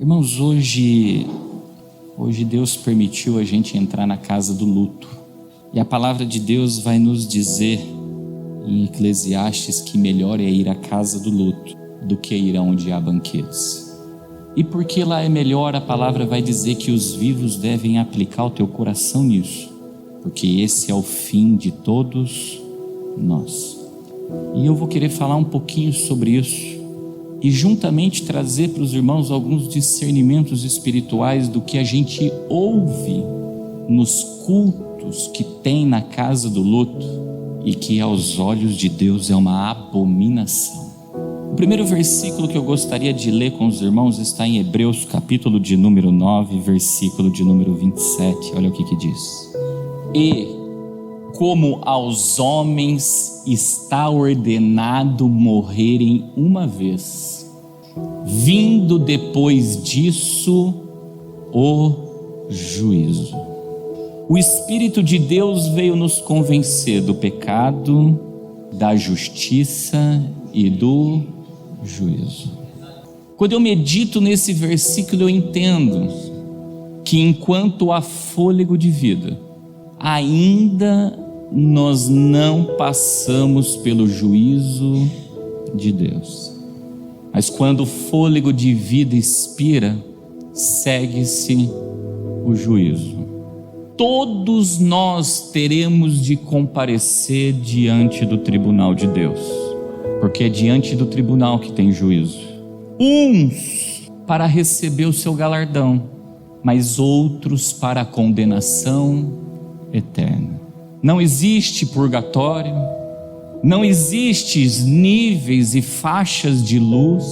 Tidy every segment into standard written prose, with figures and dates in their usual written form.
Irmãos, hoje Deus permitiu a gente entrar na casa do luto. E a palavra de Deus vai nos dizer em Eclesiastes que melhor é ir à casa do luto do que ir aonde há banquetes. E porque lá é melhor, a palavra vai dizer que os vivos devem aplicar o teu coração nisso, porque esse é o fim de todos nós. E eu vou querer falar um pouquinho sobre isso e juntamente trazer para os irmãos alguns discernimentos espirituais do que a gente ouve nos cultos que tem na casa do luto e que aos olhos de Deus é uma abominação. O primeiro versículo que eu gostaria de ler com os irmãos está em Hebreus capítulo de número 9, versículo de número 27. Olha o que diz: E como aos homens está ordenado morrerem uma vez, vindo depois disso o juízo. O Espírito de Deus veio nos convencer do pecado, da justiça e do juízo. Quando eu medito nesse versículo, eu entendo que enquanto há fôlego de vida, ainda nós não passamos pelo juízo de Deus. Mas quando o fôlego de vida expira, segue-se o juízo. Todos nós teremos de comparecer diante do tribunal de Deus, porque é diante do tribunal que tem juízo. Uns para receber o seu galardão, mas outros para a condenação eterna. Não existe purgatório, não existem níveis e faixas de luz.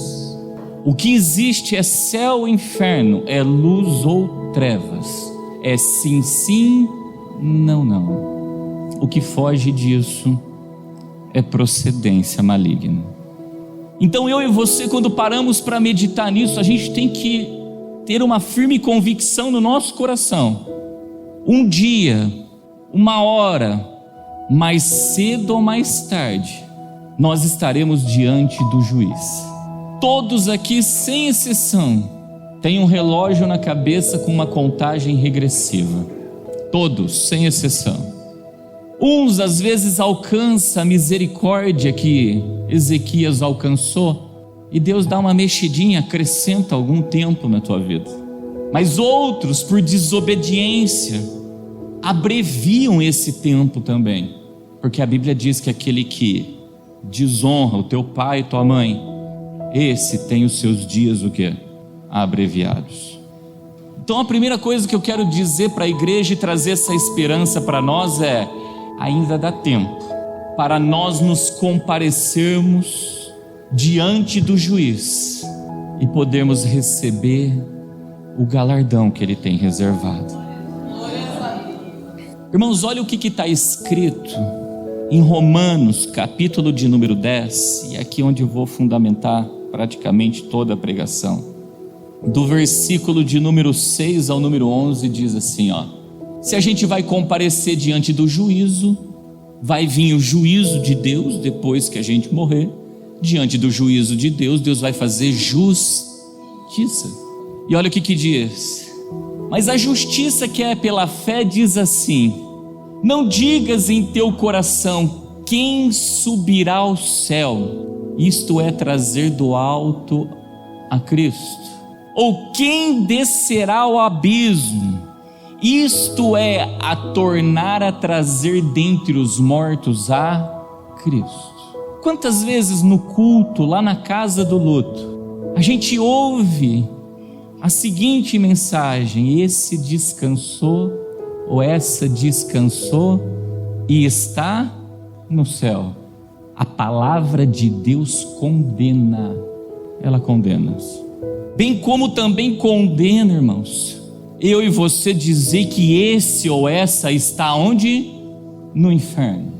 O que existe é céu e inferno, é luz ou trevas, é sim, sim, não, não. O que foge disso é procedência maligna. Então eu e você, quando paramos para meditar nisso, a gente tem que ter uma firme convicção no nosso coração. Um dia, uma hora, mais cedo ou mais tarde, nós estaremos diante do juiz. Todos aqui, sem exceção, têm um relógio na cabeça com uma contagem regressiva. Todos, sem exceção. Uns às vezes alcançam a misericórdia que Ezequias alcançou e Deus dá uma mexidinha, acrescenta algum tempo na tua vida. Mas outros, por desobediência, abreviam esse tempo também, porque a Bíblia diz que aquele que desonra o teu pai e tua mãe, esse tem os seus dias o quê? Abreviados. Então a primeira coisa que eu quero dizer para a igreja e trazer essa esperança para nós é: ainda dá tempo para nós nos comparecermos diante do juiz e podermos receber o galardão que ele tem reservado. Irmãos, olha o que está escrito em Romanos, capítulo de número 10, e aqui onde eu vou fundamentar praticamente toda a pregação. Do versículo de número 6 ao número 11 diz assim, se a gente vai comparecer diante do juízo, vai vir o juízo de Deus depois que a gente morrer. Diante do juízo de Deus, Deus vai fazer justiça. E olha o que diz: mas a justiça que é pela fé diz assim: não digas em teu coração, quem subirá ao céu, isto é, trazer do alto a Cristo, ou quem descerá ao abismo, isto é, a tornar a trazer dentre os mortos a Cristo. Quantas vezes no culto, lá na casa do luto, a gente ouve a seguinte mensagem: esse descansou, ou essa descansou e está no céu. A palavra de Deus condena, ela condena. Bem como também condena, irmãos, eu e você dizer que esse ou essa está onde? No inferno.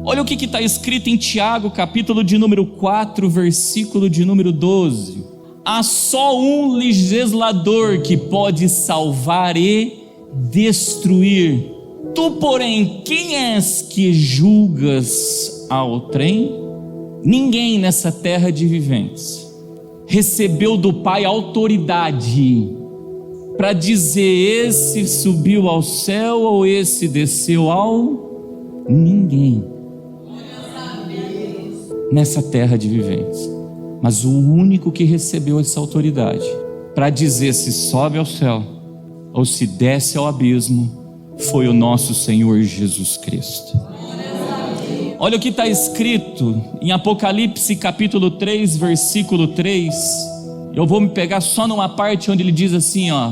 Olha o que está escrito em Tiago, capítulo de número 4, versículo de número 12. Há só um legislador que pode salvar e destruir. Tu, porém, quem és que julgas ao trem? Ninguém nessa terra de viventes recebeu do Pai autoridade para dizer: esse subiu ao céu ou esse desceu ao ninguém nessa terra de viventes. Mas o único que recebeu essa autoridade para dizer se sobe ao céu ou se desce ao abismo foi o nosso Senhor Jesus Cristo. Olha o que está escrito em Apocalipse capítulo 3, versículo 3. Eu vou me pegar só numa parte onde ele diz assim, ó: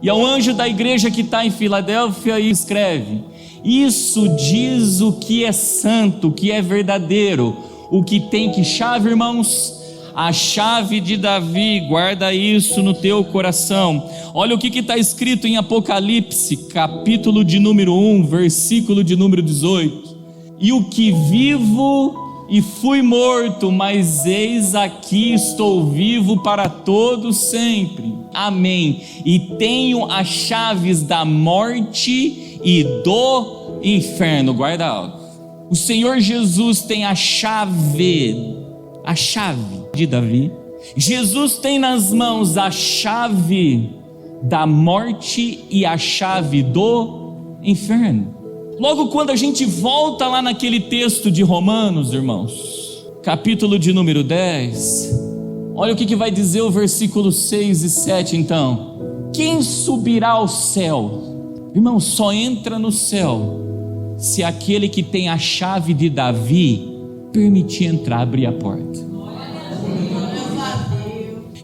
e ao anjo da igreja que está em Filadélfia escreve: isso diz o que é santo, o que é verdadeiro, o que tem que chave, irmãos? A chave de Davi. Guarda isso no teu coração. Olha o que está escrito em Apocalipse capítulo de número 1, versículo de número 18: e o que vivo e fui morto, mas eis aqui estou vivo para todo sempre. Amém. E tenho as chaves da morte e do inferno. Guarda algo. O Senhor Jesus tem a chave de Davi. Jesus tem nas mãos a chave da morte e a chave do inferno. Logo quando a gente volta lá naquele texto de Romanos, irmãos, capítulo de número 10, olha o que vai dizer o versículo 6 e 7 então: quem subirá ao céu? Irmão, só entra no céu se aquele que tem a chave de Davi permitir entrar, abrir a porta.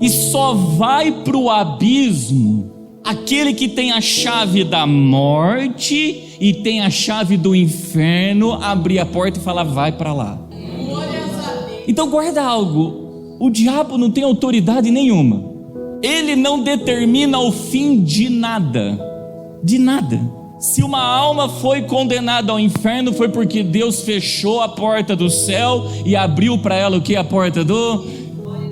E só vai para o abismo aquele que tem a chave da morte e tem a chave do inferno, abrir a porta e falar: vai para lá. Então guarda algo: o diabo não tem autoridade nenhuma, ele não determina o fim de nada, de nada. Se uma alma foi condenada ao inferno, foi porque Deus fechou a porta do céu e abriu para ela o que? A porta do...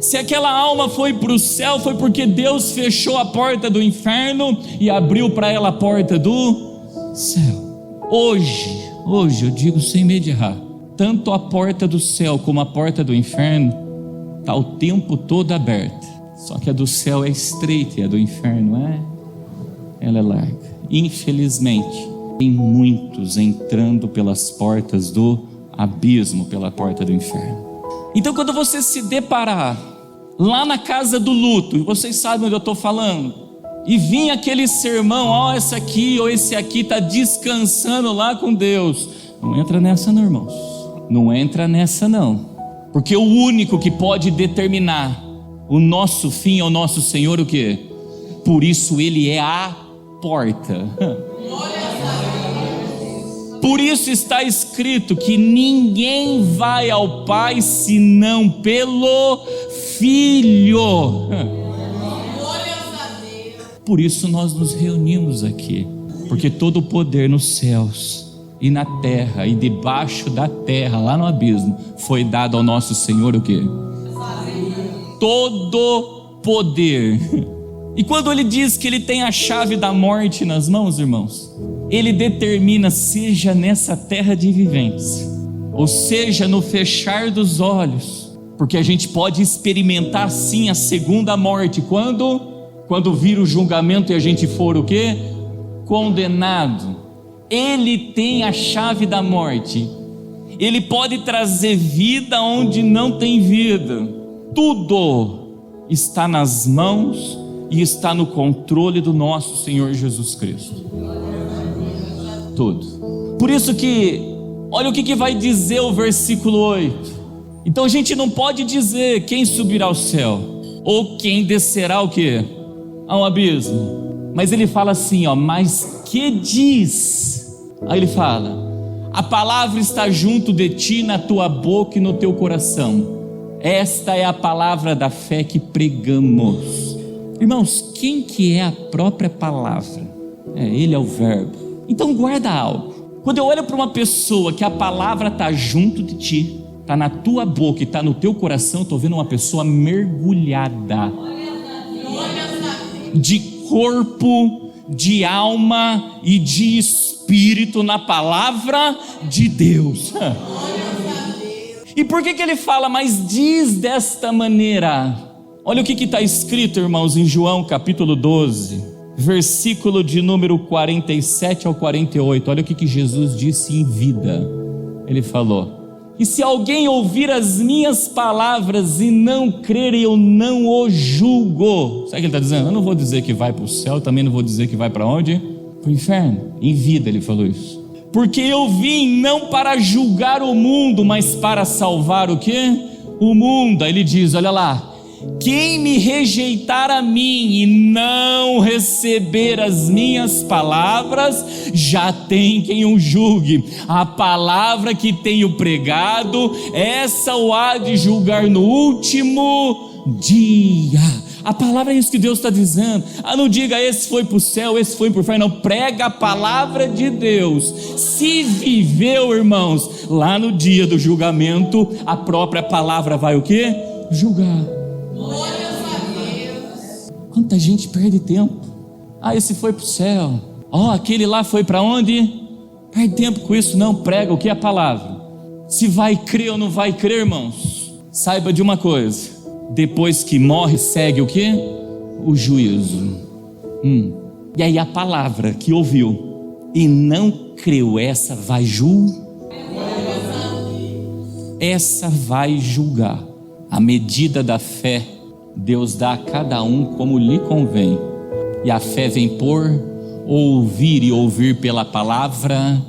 Se aquela alma foi para o céu, foi porque Deus fechou a porta do inferno e abriu para ela a porta do céu. Hoje eu digo sem medo de errar, tanto a porta do céu como a porta do inferno está o tempo todo aberta. Só que a do céu é estreita e a do inferno ela é larga. Infelizmente, tem muitos entrando pelas portas do abismo, pela porta do inferno. Então quando você se deparar lá na casa do luto, e vocês sabem onde eu estou falando, e vir aquele sermão: ó, essa aqui ou esse aqui está descansando lá com Deus, não entra nessa não, irmãos, não entra nessa não, porque o único que pode determinar o nosso fim é o nosso Senhor. O quê? Por isso ele é a porta. Por isso está escrito que ninguém vai ao Pai senão pelo Filho. Por isso nós nos reunimos aqui, porque todo o poder nos céus e na terra e debaixo da terra, lá no abismo, foi dado ao nosso Senhor. O quê? Todo poder. E quando ele diz que ele tem a chave da morte nas mãos, irmãos, ele determina, seja nessa terra de viventes, ou seja no fechar dos olhos, porque a gente pode experimentar sim a segunda morte, quando vir o julgamento e a gente for o quê? Condenado. Ele tem a chave da morte, ele pode trazer vida onde não tem vida. Tudo está nas mãos e está no controle do nosso Senhor Jesus Cristo. Tudo. Por isso que, olha o que vai dizer o versículo 8. Então a gente não pode dizer quem subirá ao céu, ou quem descerá o quê? Ao abismo. Mas ele fala assim, ó: mas que diz? Aí ele fala: a palavra está junto de ti, na tua boca e no teu coração. Esta é a palavra da fé que pregamos. Irmãos, quem que é a própria palavra? Ele é o verbo. Então guarda algo: quando eu olho para uma pessoa que a palavra está junto de ti, está na tua boca e está no teu coração, eu estou vendo uma pessoa mergulhada de corpo, de alma e de espírito na palavra de Deus. E por que ele fala, mas diz desta maneira? Olha o que está escrito, irmãos, em João capítulo 12, versículo de número 47 ao 48. Olha o que Jesus disse em vida. Ele falou: e se alguém ouvir as minhas palavras e não crer, eu não o julgo. Sabe o que ele está dizendo? Eu não vou dizer que vai para o céu, também não vou dizer que vai para onde? Para o inferno. Em vida ele falou isso. Porque eu vim não para julgar o mundo, mas para salvar o quê? O mundo. Aí ele diz, olha lá: quem me rejeitar a mim e não receber as minhas palavras, já tem quem o julgue. A palavra que tenho pregado, essa o há de julgar no último dia. A palavra é isso que Deus está dizendo. Não diga esse foi para o céu, esse foi para o inferno. Não, prega a palavra de Deus. Se viveu, irmãos, lá no dia do julgamento, a própria palavra vai o quê? Julgar. Glórias a Deus. Quanta gente perde tempo. Esse foi para o céu. Aquele lá foi para onde? Perde tempo com isso não. Prega o que é a palavra. Se vai crer ou não vai crer, irmãos, saiba de uma coisa: depois que morre, segue o que? O juízo. E aí a palavra que ouviu e não creu, essa vai essa vai julgar. A medida da fé Deus dá a cada um como lhe convém. E a fé vem por ouvir, e ouvir pela palavra.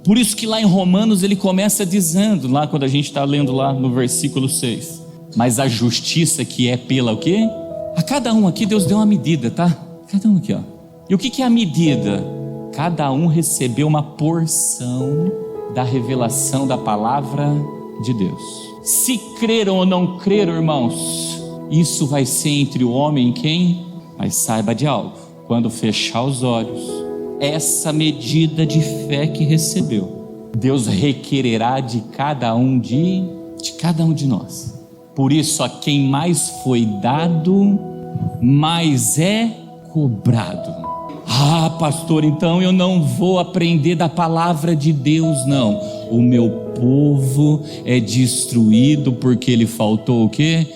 Por isso que lá em Romanos ele começa dizendo, lá quando a gente está lendo lá no versículo 6, mas a justiça que é pela o quê? A cada um aqui Deus deu uma medida, tá? Cada um aqui, ó. E o que é a medida? Cada um recebeu uma porção da revelação da palavra de Deus. Se creram ou não creram, irmãos, isso vai ser entre o homem e quem? Mas saiba de algo: quando fechar os olhos, essa medida de fé que recebeu, Deus requererá de cada um de nós. Por isso, a quem mais foi dado, mais é cobrado. Pastor, então eu não vou aprender da palavra de Deus, não. O meu povo é destruído porque lhe faltou o quê?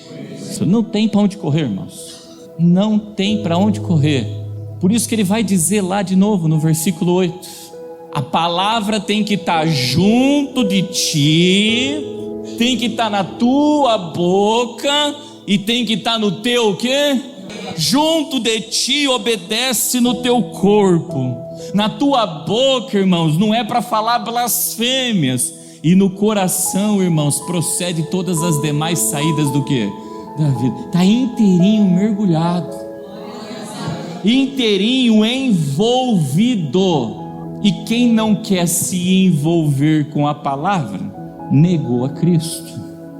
Não tem para onde correr, irmãos. Não tem para onde correr. Por isso que ele vai dizer lá de novo no versículo 8: a palavra tem que estar junto de ti, tem que estar na tua boca e tem que estar no teu o quê? Junto de ti, obedece no teu corpo. Na tua boca, irmãos, não é para falar blasfêmias. E no coração, irmãos, procede todas as demais saídas do quê? Da vida. Está inteirinho mergulhado, inteirinho envolvido. E quem não quer se envolver com a palavra, negou a Cristo,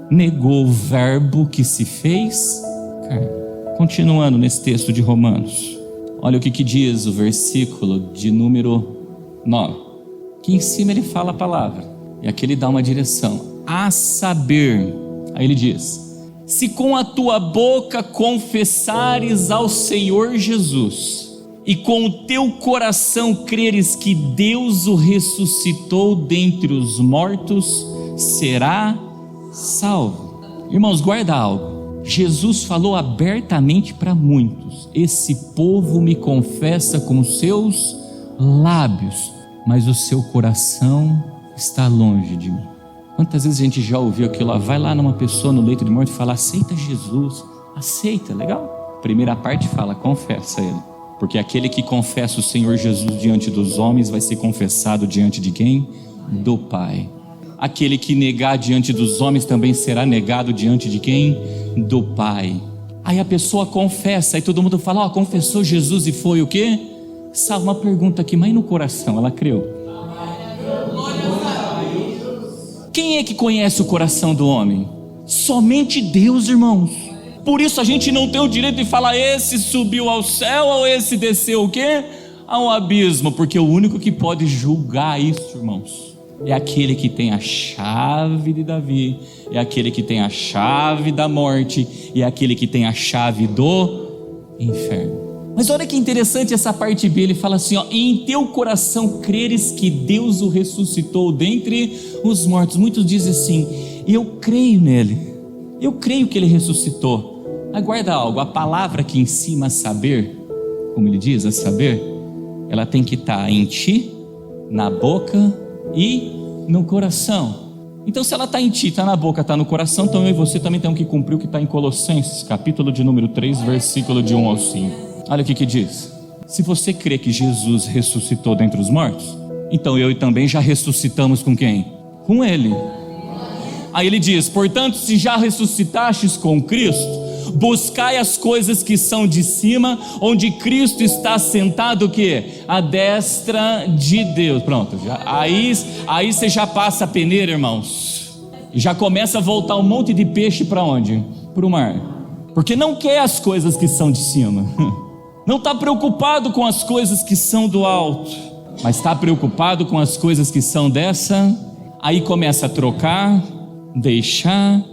negou o verbo que se fez carne. Continuando nesse texto de Romanos, olha o que diz o versículo de número 9. Que em cima ele fala a palavra, e aqui ele dá uma direção: a saber, aí ele diz: se com a tua boca confessares ao Senhor Jesus, e com o teu coração creres que Deus o ressuscitou dentre os mortos, será salvo. Irmãos, guarda algo. Jesus falou abertamente para muitos: esse povo me confessa com os seus lábios, mas o seu coração está longe de mim. Quantas vezes a gente já ouviu aquilo? Vai lá numa pessoa no leito de morte e fala: aceita Jesus, aceita, legal? Primeira parte fala: confessa ele, porque aquele que confessa o Senhor Jesus diante dos homens vai ser confessado diante de quem? Do Pai. Aquele que negar diante dos homens também será negado diante de quem? Do Pai. Aí a pessoa confessa, aí todo mundo fala: confessou Jesus e foi o quê? Salvo. Uma pergunta aqui, mas no coração ela creu? Quem é que conhece o coração do homem? Somente Deus, irmãos. Por isso a gente não tem o direito de falar: esse subiu ao céu ou esse desceu o quê? Ao abismo, porque o único que pode julgar isso, irmãos, é aquele que tem a chave de Davi, é aquele que tem a chave da morte, é aquele que tem a chave do inferno. Mas olha que interessante essa parte B, ele fala assim: em teu coração creres que Deus o ressuscitou dentre os mortos. Muitos dizem assim: eu creio nele, eu creio que ele ressuscitou, Aguarda algo, a palavra que ensina a saber, como ele diz, a saber, ela tem que estar em ti, na boca e no coração. Então se ela está em ti, está na boca, está no coração, então eu e você também temos que cumprir o que está em Colossenses, capítulo de número 3, versículo de 1 ao 5. Olha o que diz: se você crê que Jesus ressuscitou dentre os mortos, então eu e também já ressuscitamos com quem? Com Ele. Aí ele diz: portanto, se já ressuscitastes com Cristo, buscai as coisas que são de cima, onde Cristo está sentado o quê? À destra de Deus. Pronto, aí você já passa a peneira, irmãos, e já começa a voltar um monte de peixe para onde? Para o mar. Porque não quer as coisas que são de cima, não está preocupado com as coisas que são do alto, mas está preocupado com as coisas que são dessa. Aí começa a trocar, deixar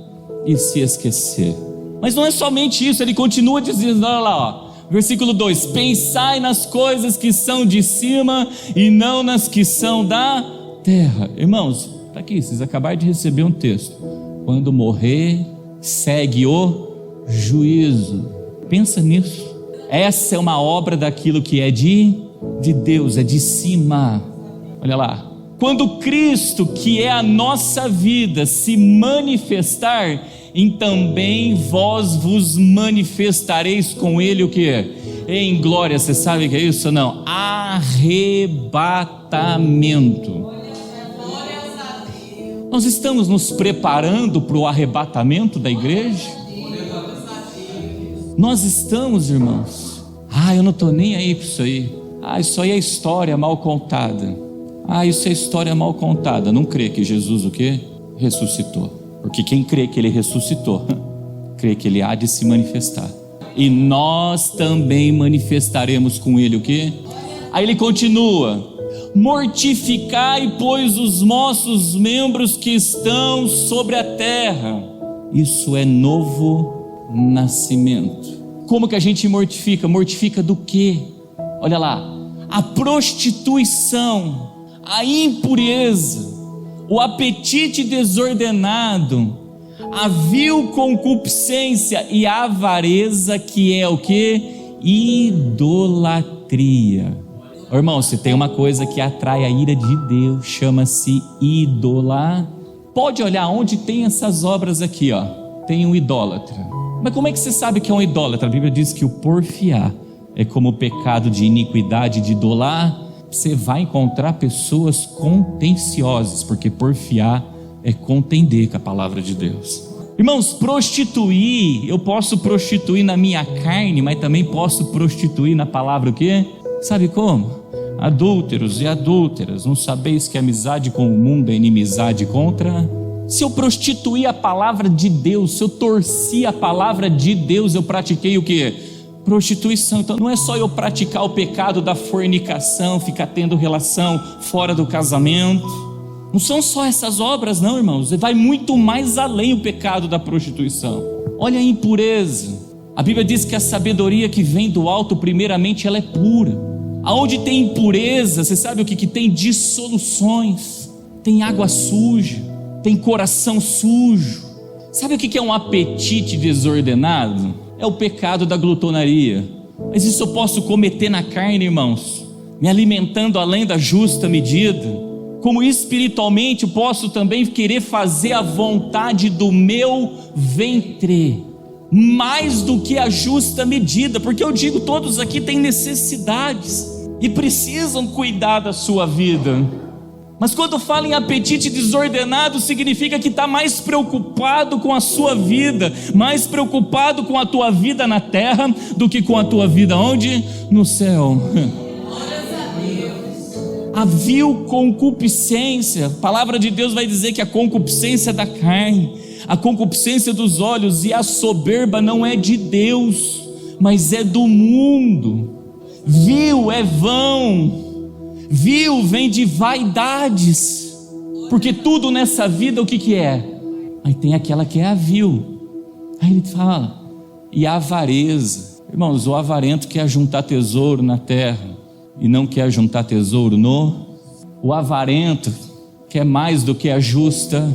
e se esquecer. Mas não é somente isso, ele continua dizendo, olha lá, ó, versículo 2: pensai nas coisas que são de cima e não nas que são da terra. Irmãos, está aqui, vocês acabaram de receber um texto: quando morrer, segue o juízo. Pensa nisso. Essa é uma obra daquilo que é de Deus, é de cima. Olha lá, quando Cristo, que é a nossa vida, se manifestar, e também vós vos manifestareis com Ele o que? Em glória. Você sabe o que é isso ou não? Arrebatamento. Nós estamos nos preparando para o arrebatamento da igreja? Nós estamos, irmãos. Eu não estou nem aí para isso aí. Isso aí é história mal contada. Isso é história mal contada. Não crê que Jesus o quê? Ressuscitou. Porque quem crê que Ele ressuscitou, crê que Ele há de se manifestar. E nós também manifestaremos com Ele o quê? Aí ele continua: mortificai, pois, os vossos membros que estão sobre a terra. Isso é novo nascimento. Como que a gente mortifica? Mortifica do quê? Olha lá, a prostituição, a impureza, o apetite desordenado, a vil concupiscência e a avareza, que é o que? Idolatria. Irmão, se tem uma coisa que atrai a ira de Deus, chama-se idolatria. Pode olhar onde tem essas obras aqui, ó. Tem um idólatra. Mas como é que você sabe que é um idólatra? A Bíblia diz que o porfiar é como o pecado de iniquidade, de idolar. Você vai encontrar pessoas contenciosas, porque porfiar é contender com a palavra de Deus. Irmãos, prostituir, eu posso prostituir na minha carne, mas também posso prostituir na palavra o quê? Sabe como? Adúlteros e adúlteras, não sabeis que amizade com o mundo é inimizade contra? Se eu prostituir a palavra de Deus, se eu torci a palavra de Deus, eu pratiquei o quê? Prostituição. Então não é só eu praticar o pecado da fornicação, ficar tendo relação fora do casamento. Não são só essas obras não, irmãos. Vai muito mais além o pecado da prostituição. Olha a impureza. A Bíblia diz que a sabedoria que vem do alto, primeiramente, ela é pura. Aonde tem impureza, você sabe o que tem? Dissoluções. Tem água suja, tem coração sujo. Sabe o que é um apetite desordenado? É o pecado da glutonaria. Mas isso eu posso cometer na carne, irmãos, me alimentando além da justa medida. Como espiritualmente eu posso também querer fazer a vontade do meu ventre, mais do que a justa medida. Porque eu digo, todos aqui têm necessidades e precisam cuidar da sua vida. Mas quando fala em apetite desordenado, significa que está mais preocupado com a sua vida, mais preocupado com a tua vida na terra, do que com a tua vida onde? No céu. A vil concupiscência, a palavra de Deus vai dizer que a concupiscência da carne, a concupiscência dos olhos e a soberba não é de Deus, mas é do mundo. Vil é vão. Vil vem de vaidades, porque tudo nessa vida o que é? Aí tem aquela que é a vil. Aí ele fala, e a avareza. Irmãos, o avarento quer juntar tesouro na terra e não quer juntar tesouro no. O avarento quer mais do que a justa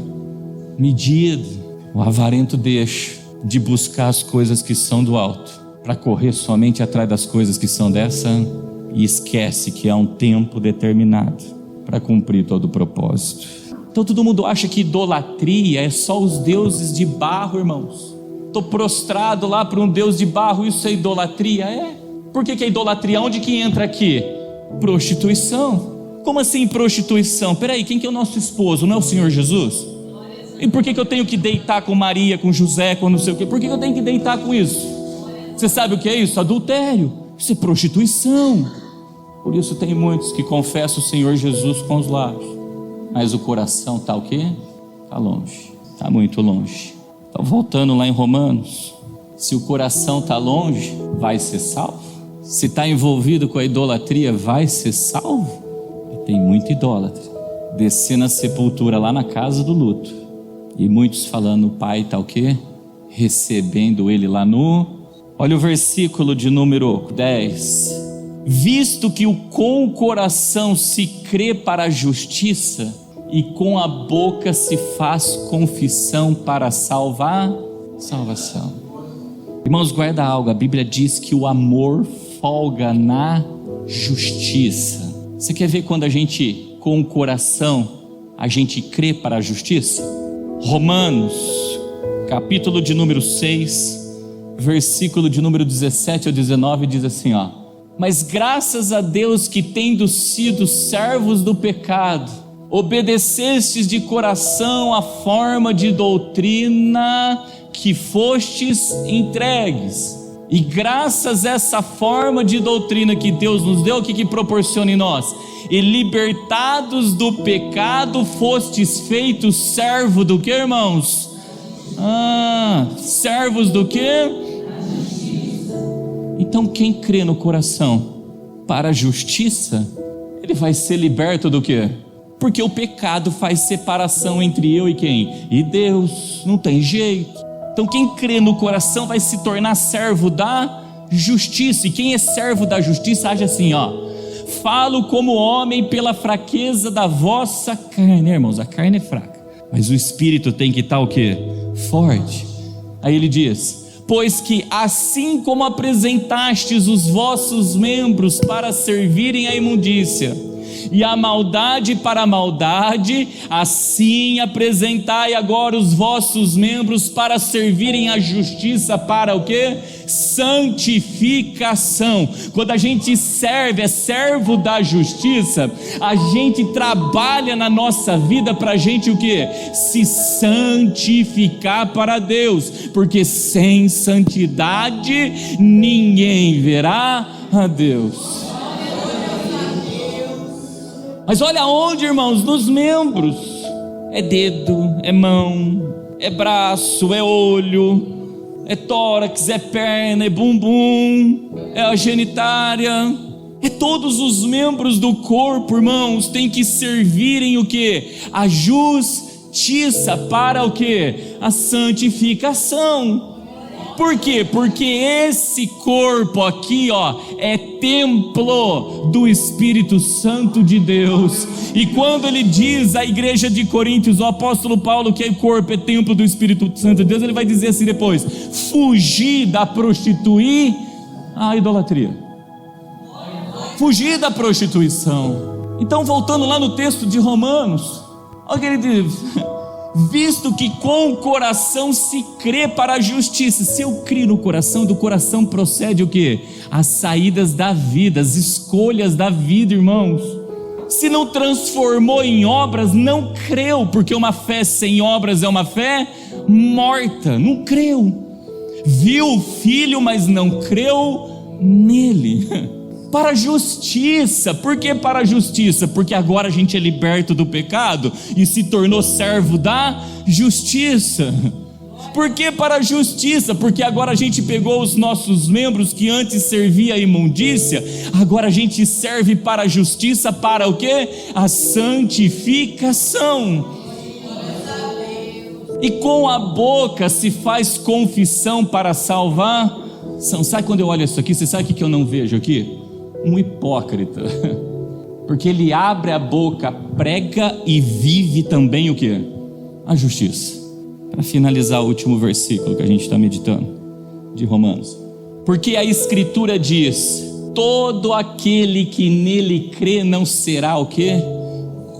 medida. O avarento deixa de buscar as coisas que são do alto, para correr somente atrás das coisas que são dessa, e esquece que há um tempo determinado para cumprir todo o propósito. Então todo mundo acha que idolatria é só os deuses de barro, irmãos. Estou prostrado lá para um deus de barro, isso é idolatria? É. Por que é idolatria? Onde que entra aqui? Prostituição. Como assim prostituição? Peraí, quem que é o nosso esposo? Não é o Senhor Jesus? E por que eu tenho que deitar com Maria, com José, com não sei o quê? Por que eu tenho que deitar com isso? Você sabe o que é isso? Adultério. Isso é prostituição. Por isso tem muitos que confessam o Senhor Jesus com os lábios, mas o coração está o quê? Está longe, está muito longe. Então voltando lá em Romanos, se o coração está longe, vai ser salvo? Se está envolvido com a idolatria, vai ser salvo? Tem muito idólatra descendo a sepultura lá na casa do luto, e muitos falando, o pai está o quê? Recebendo ele lá no... Olha o versículo de número 10. Visto que com o coração se crê para a justiça, e com a boca se faz confissão para salvação. Irmãos, guarda algo, a Bíblia diz que o amor folga na justiça. Você quer ver quando a gente, com o coração, a gente crê para a justiça? Romanos, capítulo de número 6, versículo de número 17 ao 19, diz assim, ó: mas graças a Deus que, tendo sido servos do pecado, obedecestes de coração a forma de doutrina que fostes entregues. E graças a essa forma de doutrina que Deus nos deu, o que proporciona em nós? E libertados do pecado, fostes feitos servo do que, irmãos? Servos do que? Então quem crê no coração para a justiça, ele vai ser liberto do que? Porque o pecado faz separação entre eu e quem? E Deus, não tem jeito. Então quem crê no coração vai se tornar servo da justiça. E quem é servo da justiça age assim, ó: falo como homem pela fraqueza da vossa carne. Irmãos, a carne é fraca, mas o espírito tem que estar o quê? Forte. Aí ele diz: pois que assim como apresentastes os vossos membros para servirem à imundícia, e a maldade para a maldade, assim apresentai agora os vossos membros para servirem à justiça para o quê? Santificação. Quando a gente serve, é servo da justiça, a gente trabalha na nossa vida para a gente o quê? Se santificar para Deus, porque sem santidade ninguém verá a Deus. Mas olha onde, irmãos, nos membros. É dedo, é mão, é braço, é olho, é tórax, é perna, é bumbum, é a genitária. É todos os membros do corpo, irmãos, tem que servirem o quê? A justiça para o quê? A santificação. Por quê? Porque esse corpo aqui, ó, é templo do Espírito Santo de Deus. E quando ele diz à igreja de Coríntios, o apóstolo Paulo, que o corpo é templo do Espírito Santo de Deus, ele vai dizer assim depois: fugir da prostituir a idolatria, fugir da prostituição. Então, voltando lá no texto de Romanos, olha o que ele diz: visto que com o coração se crê para a justiça. Se eu crio no coração, do coração procede o quê? As saídas da vida, as escolhas da vida, irmãos. Se não transformou em obras, não creu, porque uma fé sem obras é uma fé morta. Não creu. Viu o Filho, mas não creu nele. Para a justiça. Por que para a justiça? Porque agora a gente é liberto do pecado e se tornou servo da justiça. Por que para a justiça? Porque agora a gente pegou os nossos membros que antes servia a imundícia, agora a gente serve para a justiça, para o quê? A santificação. E com a boca se faz confissão para salvação. Sabe quando eu olho isso aqui, você sabe o que eu não vejo aqui? Um hipócrita, porque ele abre a boca, prega e vive também o que? A justiça. Para finalizar o último versículo que a gente está meditando, de Romanos. Porque a Escritura diz: todo aquele que nele crê não será o quê?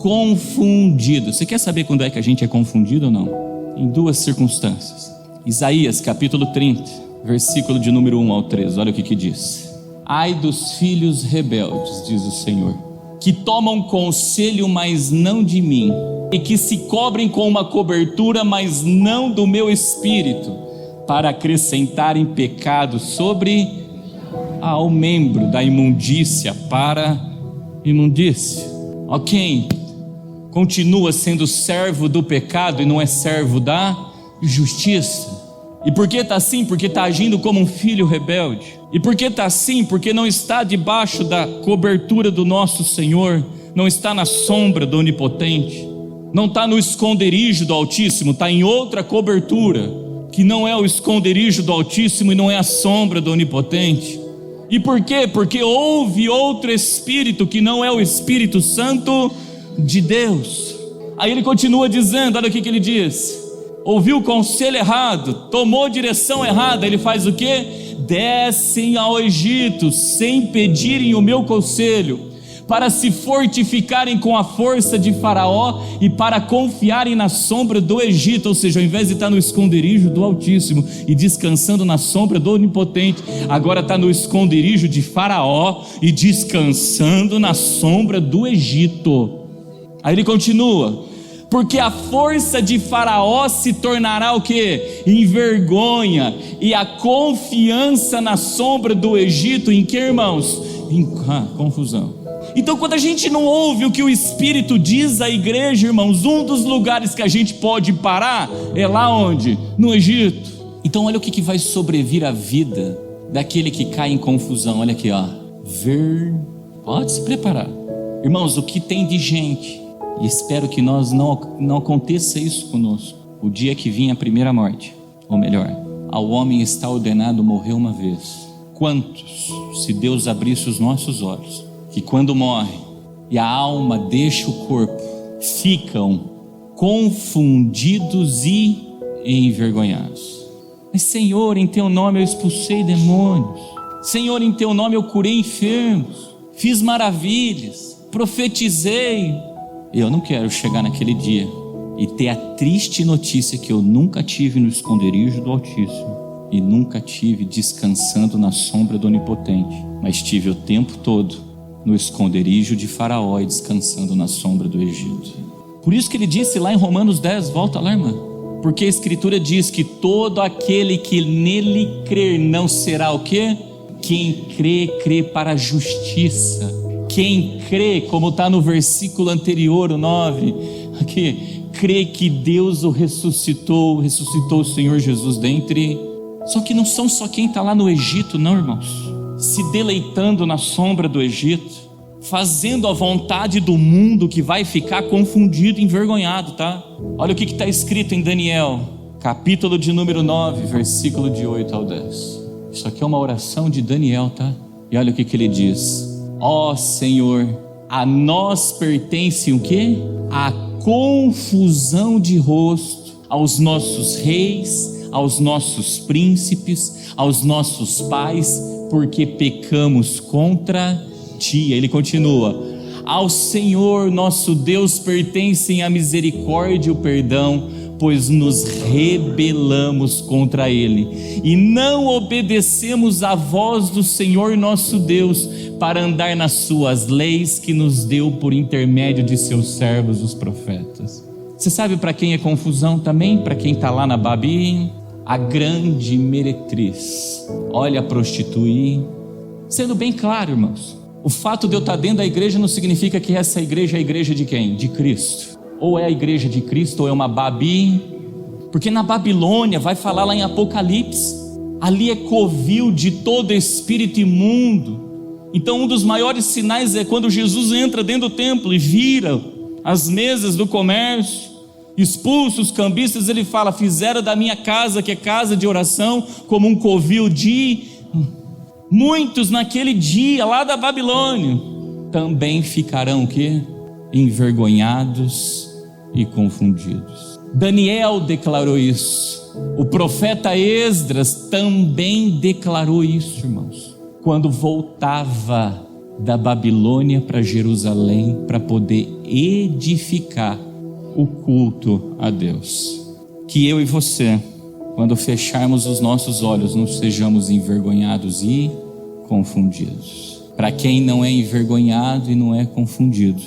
Confundido. Você quer saber quando é que a gente é confundido ou não? Em duas circunstâncias. Isaías capítulo 30, versículo de número 1 ao 13, olha o que diz: ai dos filhos rebeldes, diz o Senhor, que tomam conselho, mas não de mim, e que se cobrem com uma cobertura, mas não do meu espírito, para acrescentarem pecado sobre ao membro da imundícia para imundícia. Ok, continua sendo servo do pecado e não é servo da justiça. E por que está assim? Porque está agindo como um filho rebelde. E por que está assim? Porque não está debaixo da cobertura do nosso Senhor, não está na sombra do Onipotente, não está no esconderijo do Altíssimo, está em outra cobertura, que não é o esconderijo do Altíssimo e não é a sombra do Onipotente. E por quê? Porque houve outro Espírito que não é o Espírito Santo de Deus. Aí ele continua dizendo, olha o que ele diz: ouviu o conselho errado, tomou direção errada, ele faz o quê? Descem ao Egito sem pedirem o meu conselho, para se fortificarem com a força de Faraó e para confiarem na sombra do Egito. Ou seja, ao invés de estar no esconderijo do Altíssimo e descansando na sombra do Onipotente, agora está no esconderijo de Faraó e descansando na sombra do Egito. Aí ele continua: porque a força de Faraó se tornará o quê? Em vergonha, e a confiança na sombra do Egito, em que, irmãos? Em confusão. Então, quando a gente não ouve o que o Espírito diz à igreja, irmãos, um dos lugares que a gente pode parar é lá onde? No Egito. Então olha o que vai sobrevir à vida daquele que cai em confusão. Olha aqui, ó. Pode se preparar, irmãos, o que tem de gente, e espero que nós não aconteça isso conosco, o dia que vinha a primeira morte, ou melhor, ao homem está ordenado morrer uma vez. Quantos, se Deus abrisse os nossos olhos, que quando morre e a alma deixa o corpo, ficam confundidos e envergonhados. Mas Senhor, em teu nome eu expulsei demônios, Senhor, em teu nome eu curei enfermos, fiz maravilhas, profetizei. Eu não quero chegar naquele dia e ter a triste notícia que eu nunca tive no esconderijo do Altíssimo e nunca tive descansando na sombra do Onipotente, mas tive o tempo todo no esconderijo de Faraó e descansando na sombra do Egito. Por isso que ele disse lá em Romanos 10, volta lá, irmã, porque a Escritura diz que todo aquele que nele crer não será o quê? Quem crê, crê para a justiça. Quem crê, como está no versículo anterior, o 9, aqui, crê que Deus o ressuscitou o Senhor Jesus dentre. Só que não são só quem está lá no Egito, não, irmãos, se deleitando na sombra do Egito, fazendo a vontade do mundo, que vai ficar confundido, envergonhado, tá? Olha o que está escrito em Daniel, capítulo de número 9, versículo de 8 ao 10. Isso aqui é uma oração de Daniel, tá? E olha o que ele diz: ó Senhor, a nós pertence o quê? A confusão de rosto aos nossos reis, aos nossos príncipes, aos nossos pais, porque pecamos contra ti. Ele continua: ao Senhor nosso Deus pertencem a misericórdia e o perdão, pois nos rebelamos contra ele e não obedecemos à voz do Senhor nosso Deus para andar nas suas leis que nos deu por intermédio de seus servos os profetas. Você sabe para quem é confusão também? Para quem está lá na Babi? A grande meretriz, olha a prostituir. Sendo bem claro, irmãos, o fato de eu estar dentro da igreja não significa que essa igreja é a igreja de quem? De Cristo. Ou é a igreja de Cristo ou é uma Babi. Porque na Babilônia, vai falar lá em Apocalipse, ali é covil de todo espírito imundo. Então um dos maiores sinais é quando Jesus entra dentro do templo e vira as mesas do comércio, expulsa os cambistas. Ele fala: fizeram da minha casa, que é casa de oração, como um covil de... Muitos naquele dia lá da Babilônia também ficarão o quê? Envergonhados e confundidos. Daniel declarou isso. O profeta Esdras também declarou isso, irmãos, quando voltava da Babilônia para Jerusalém para poder edificar o culto a Deus. Que eu e você, quando fecharmos os nossos olhos, não sejamos envergonhados e confundidos. Para quem não é envergonhado e não é confundido,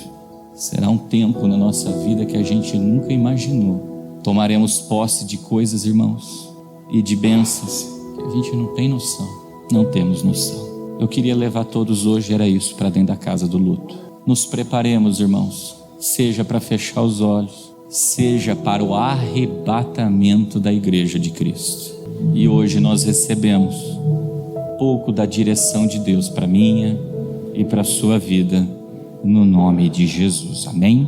será um tempo na nossa vida que a gente nunca imaginou. Tomaremos posse de coisas, irmãos, e de bênçãos que a gente não tem noção, não temos noção. Eu queria levar todos hoje, era isso, para dentro da casa do luto. Nos preparemos, irmãos, seja para fechar os olhos, seja para o arrebatamento da igreja de Cristo. E hoje nós recebemos pouco da direção de Deus para minha e para a sua vida, no nome de Jesus. Amém?